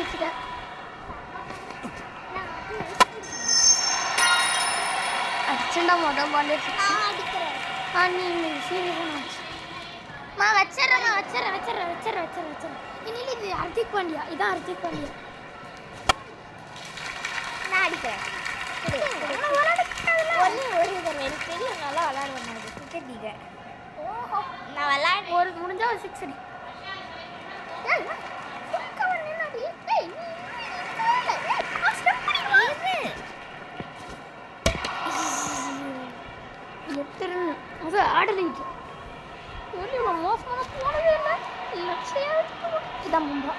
வச்சுட்டேன். அடிச்சுண்டா மொதல் பாலே நீ சீரியஸாக வச்சிடறேன். இனியில் இது ஹர்திக் பாண்டியா, இதான் ஹர்திக் பாண்டியா. நான் அடிக்கிறேன். எனக்கு தெரியும் நல்லா விளாடுவேன். கிரிக்கெட் லீக் நான் விளாடு ஒரு முடிஞ்சா ஒரு 6 அடி. அது ஆடலிட்டு மோசமான போனதே இல்லை. இதான் மும்பா.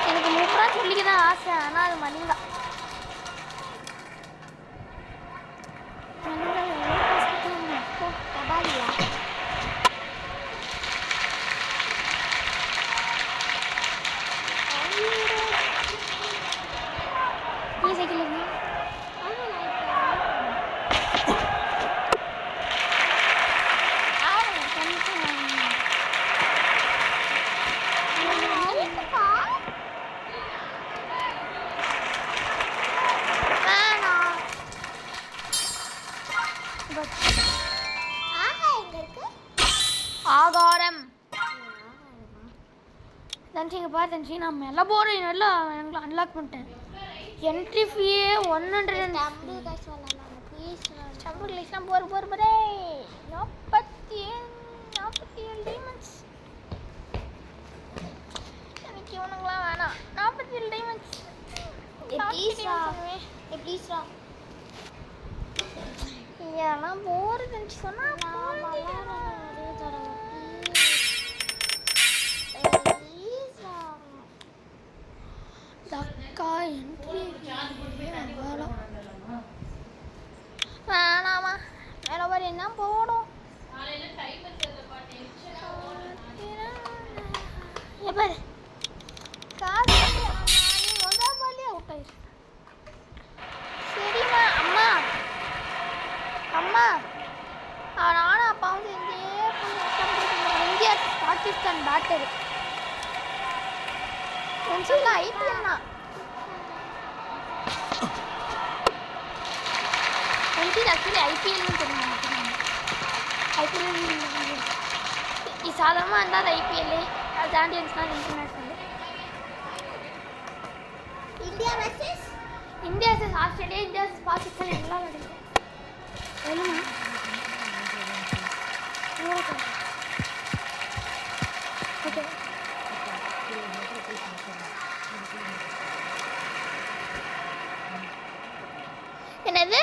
எனக்கு மும்பா சொல்லிக்க தான் ஆசை, ஆனால் அது மணிலா. நீ சைக்கிள் ஆகாரம் தன்சிங்க பாரு. தன்சி நான் மேலே போகிறேன். எல்லாம் எனக்கு அன்லாக் பண்ணிட்டேன். என்ட்ரி ஃபீயே 100. சம்புலாம் போர் 47 டைமண்ட்ஸ். எனக்கு இவனுங்களாம் வேணாம். 47 டைமண்ட்ஸ் ஏன்னா போகிறதுன்னு சொன்னால் தக்கா என்ட்ரி வேணாமா மேலே வர என்ன போடும். பாரு காசு முதல் பாலே அவுட் ஆயிடுச்சு. சரிம்மா அம்மா நானும் அப்பாவும் செஞ்சே இந்தியா பாகிஸ்தான் பேட்டரு சொல்லலாம். ஐபிஎல் தான் ஆக்சுவலி ஐபிஎல்னு தெரியும். ஐபிஎல் இது சாதாரணமாக இருந்தால் அது ஐபிஎல், அது தாண்டி இருந்துச்சுன்னா international. India versus Australia, India versus Pakistan எல்லாம் நடக்கும். ஓகே என்னது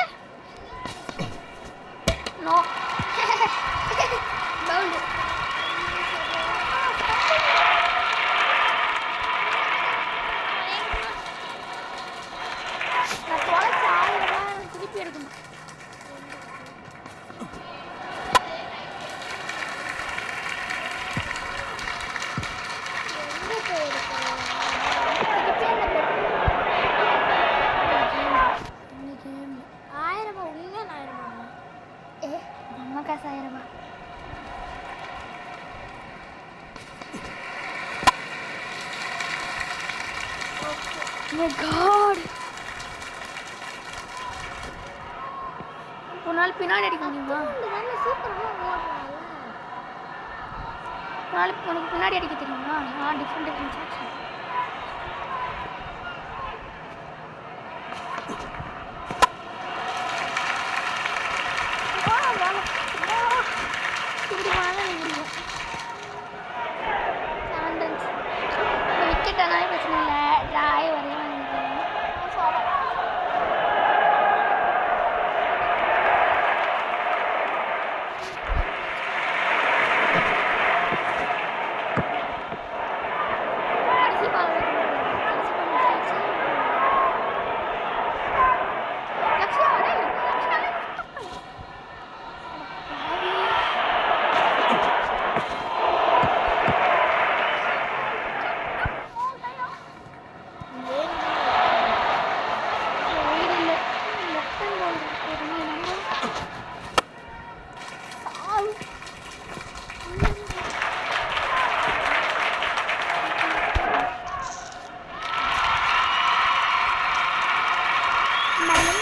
நோ பவுல் நான் தொலைச்ச 1000 திருப்பி எடுக்கணும். காசு 1000 ரூபாய். My God. ஒரு நாள் பின்னாடி அடிக்க முடியுமா? நாளைக்கு உனக்கு பின்னாடி அடிக்க தெரியுமா? Different section. விக்கெட் ஆனால் பிரச்சனை இல்லை. டிராய் வரையும் கடைசி மனம்